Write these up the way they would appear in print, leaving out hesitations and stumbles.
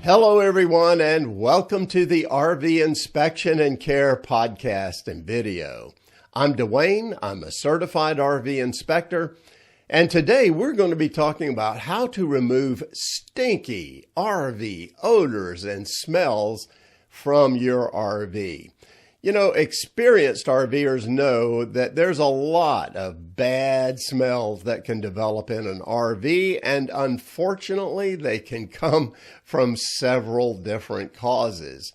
Hello, everyone, and welcome to the RV Inspection and Care podcast and video. I'm Dwayne. I'm a certified RV inspector, and today we're going to be talking about how to remove stinky RV odors and smells from your RV. You know, experienced RVers know that there's a lot of bad smells that can develop in an RV, and unfortunately, they can come from several different causes.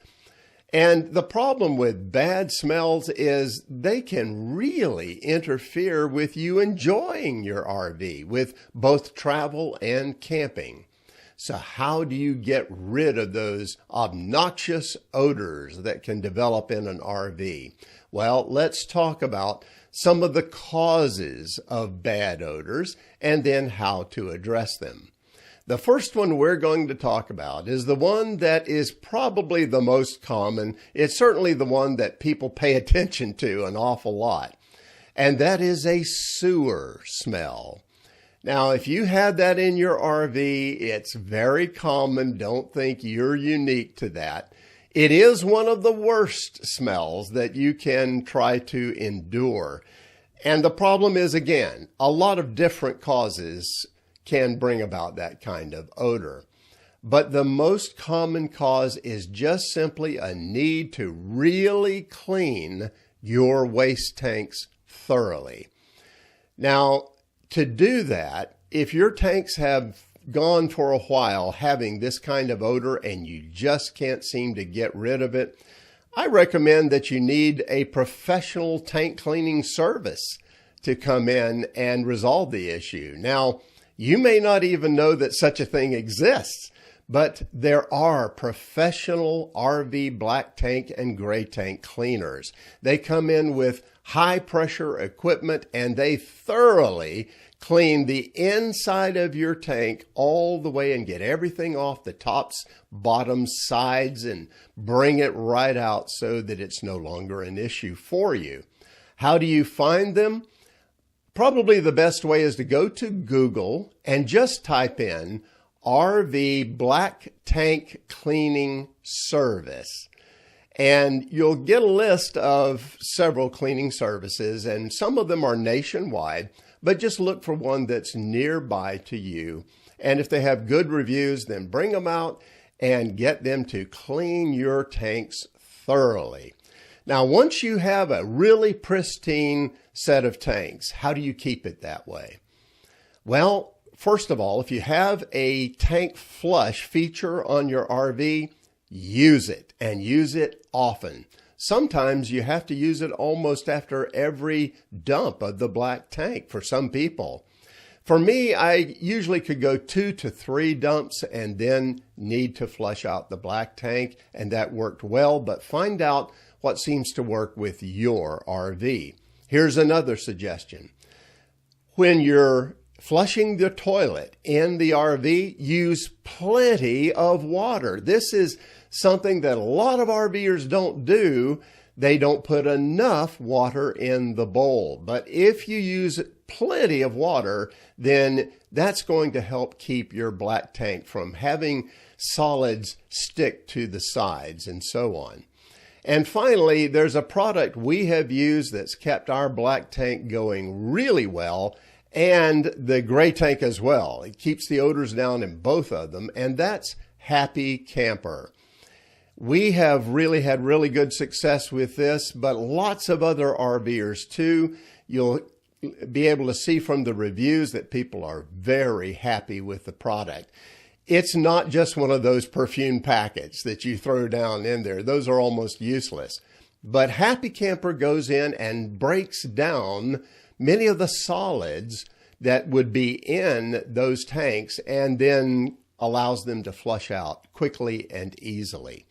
And the problem with bad smells is they can really interfere with you enjoying your RV, with both travel and camping. So how do you get rid of those obnoxious odors that can develop in an RV? Well, let's talk about some of the causes of bad odors and then how to address them. The first one we're going to talk about is the one that is probably the most common. It's certainly the one that people pay attention to an awful lot, and that is a sewer smell. Now, if you had that in your RV, it's very common. Don't think you're unique to that. It is one of the worst smells that you can try to endure. And the problem is, again, a lot of different causes can bring about that kind of odor. But the most common cause is just simply a need to really clean your waste tanks thoroughly. Now, to do that, if your tanks have gone for a while having this kind of odor and you just can't seem to get rid of it, I recommend that you need a professional tank cleaning service to come in and resolve the issue. Now, you may not even know that such a thing exists, but there are professional RV black tank and gray tank cleaners. They come in with high pressure equipment and they thoroughly clean the inside of your tank all the way and get everything off the tops, bottoms, sides, and bring it right out so that it's no longer an issue for you. How do you find them? Probably the best way is to go to Google and just type in RV Black Tank Cleaning Service. And you'll get a list of several cleaning services, and some of them are nationwide, but just look for one that's nearby to you. And if they have good reviews, then bring them out and get them to clean your tanks thoroughly. Now, once you have a really pristine set of tanks, how do you keep it that way? Well, first of all, if you have a tank flush feature on your RV, use it and use it often. Sometimes you have to use it almost after every dump of the black tank for some people. For me, I usually could go 2 to 3 dumps and then need to flush out the black tank, and that worked well, but find out what seems to work with your RV. Here's another suggestion. When you're flushing the toilet in the RV, use plenty of water. This is something that a lot of RVers don't do. They don't put enough water in the bowl. But if you use plenty of water, then that's going to help keep your black tank from having solids stick to the sides and so on. And finally, there's a product we have used that's kept our black tank going really well, and the gray tank as well. It keeps the odors down in both of them, and that's Happy Camper. We have really had really good success with this, but lots of other RVers too. You'll be able to see from the reviews that people are very happy with the product. It's not just one of those perfume packets that you throw down in there. Those are almost useless. But Happy Camper goes in and breaks down many of the solids that would be in those tanks and then allows them to flush out quickly and easily.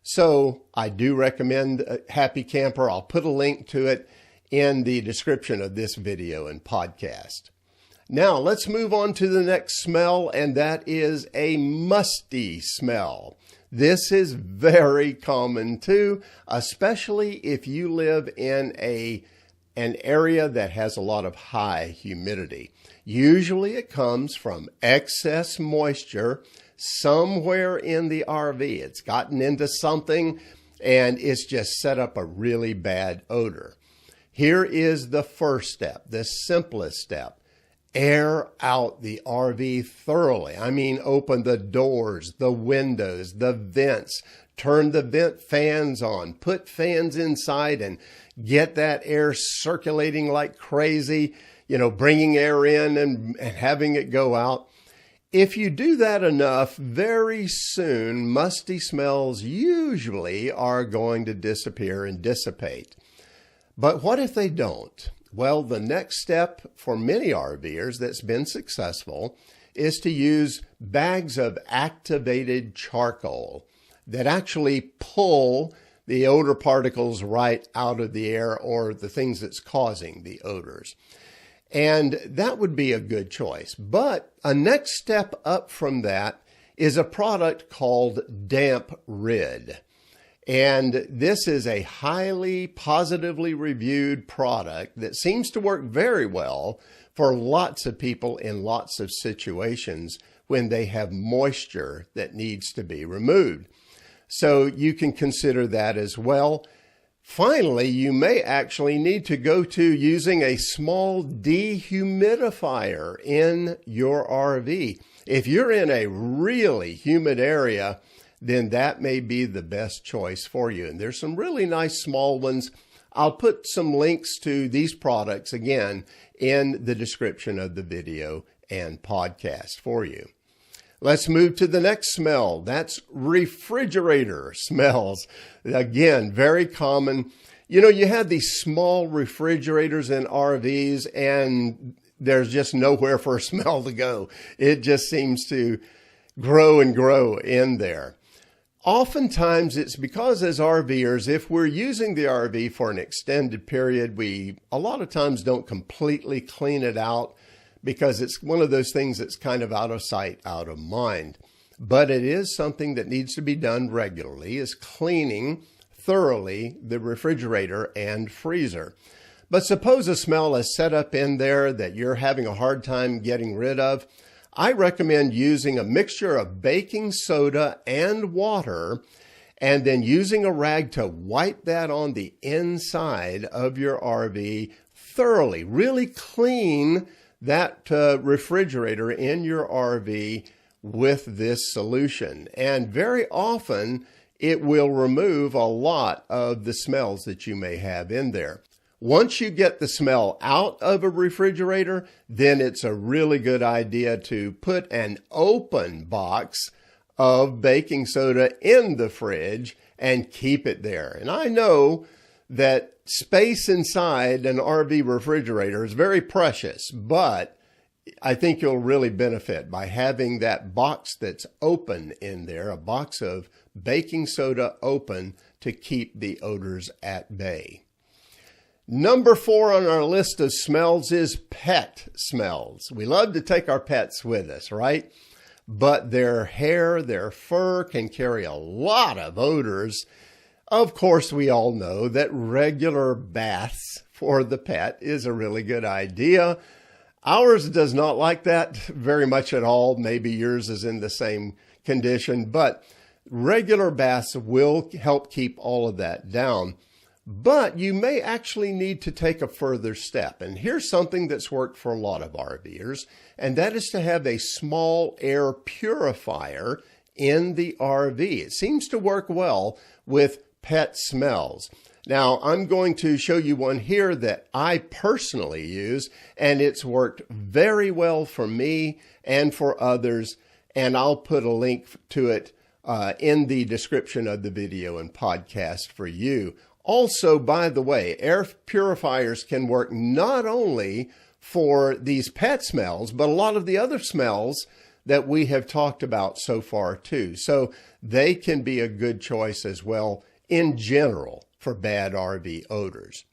So I do recommend Happy Camper. I'll put a link to it in the description of this video and podcast. Now let's move on to the next smell, and that is a musty smell. This is very common too, especially if you live in a an area that has a lot of high humidity. Usually it comes from excess moisture somewhere in the RV. It's gotten into something and it's just set up a really bad odor. Here is the first step, the simplest step. Air out the RV thoroughly. I mean, open the doors, the windows, the vents, turn the vent fans on, put fans inside and get that air circulating like crazy, bringing air in and having it go out. If you do that enough, very soon, musty smells usually are going to disappear and dissipate. But what if they don't? Well, the next step for many RVers that's been successful is to use bags of activated charcoal that actually pull the odor particles right out of the air or the things that's causing the odors. And that would be a good choice. But a next step up from that is a product called Damp Rid. And this is a highly positively reviewed product that seems to work very well for lots of people in lots of situations when they have moisture that needs to be removed. So you can consider that as well. Finally, you may actually need to go to using a small dehumidifier in your RV. If you're in a really humid area, then that may be the best choice for you. And there's some really nice small ones. I'll put some links to these products again in the description of the video and podcast for you. Let's move to the next smell. That's refrigerator smells. Again, very common. You have these small refrigerators in RVs and there's just nowhere for a smell to go. It just seems to grow and grow in there. Oftentimes it's because as RVers, if we're using the RV for an extended period, we a lot of times don't completely clean it out because it's one of those things that's kind of out of sight, out of mind. But it is something that needs to be done regularly, is cleaning thoroughly the refrigerator and freezer. But suppose a smell is set up in there that you're having a hard time getting rid of. I recommend using a mixture of baking soda and water and then using a rag to wipe that on the inside of your RV thoroughly. Really clean that refrigerator in your RV with this solution. And very often it will remove a lot of the smells that you may have in there. Once you get the smell out of a refrigerator, then it's a really good idea to put an open box of baking soda in the fridge and keep it there. And I know that space inside an RV refrigerator is very precious, but I think you'll really benefit by having that box that's open in there, a box of baking soda open to keep the odors at bay. Number 4 on our list of smells is pet smells. We love to take our pets with us, right? But their hair, their fur can carry a lot of odors. Of course, we all know that regular baths for the pet is a really good idea. Ours does not like that very much at all. Maybe yours is in the same condition, but regular baths will help keep all of that down. But you may actually need to take a further step. And here's something that's worked for a lot of RVers, and that is to have a small air purifier in the RV. It seems to work well with pet smells. Now, I'm going to show you one here that I personally use, and it's worked very well for me and for others. And I'll put a link to it in the description of the video and podcast for you. Also, by the way, air purifiers can work not only for these pet smells, but a lot of the other smells that we have talked about so far too. So they can be a good choice as well in general for bad RV odors.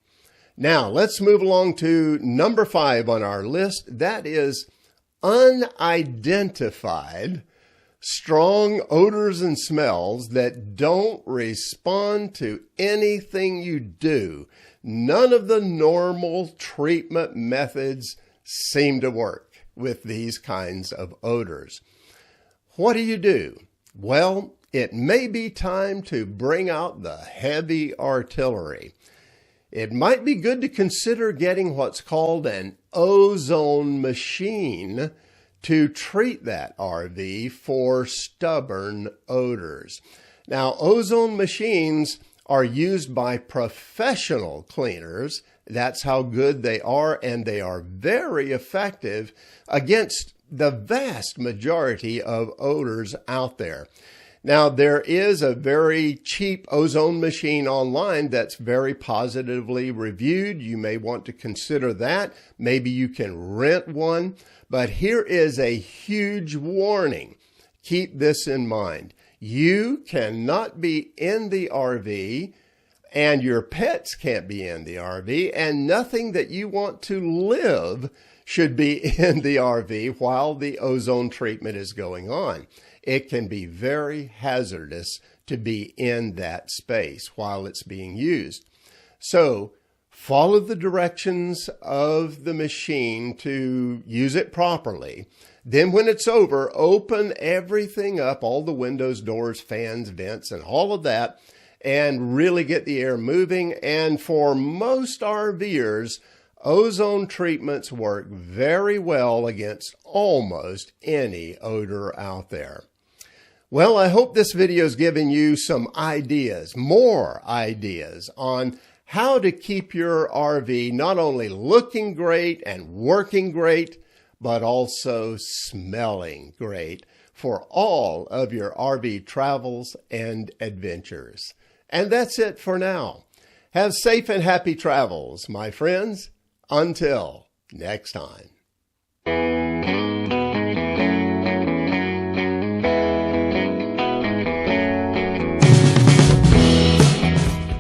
Now, let's move along to number 5 on our list. That is unidentified strong odors and smells that don't respond to anything you do. None of the normal treatment methods seem to work with these kinds of odors. What do? Well, it may be time to bring out the heavy artillery. It might be good to consider getting what's called an ozone machine to treat that RV for stubborn odors. Now, ozone machines are used by professional cleaners. That's how good they are, and they are very effective against the vast majority of odors out there. Now, there is a very cheap ozone machine online that's very positively reviewed. You may want to consider that. Maybe you can rent one. But here is a huge warning. Keep this in mind. You cannot be in the RV, and your pets can't be in the RV, and nothing that you want to live should be in the RV while the ozone treatment is going on. It can be very hazardous to be in that space while it's being used. So follow the directions of the machine to use it properly. Then when it's over, open everything up, all the windows, doors, fans, vents, and all of that, and really get the air moving. And for most RVers, ozone treatments work very well against almost any odor out there. Well, I hope this video has given you some ideas, more ideas on how to keep your RV not only looking great and working great, but also smelling great for all of your RV travels and adventures. And that's it for now. Have safe and happy travels, my friends. Until next time.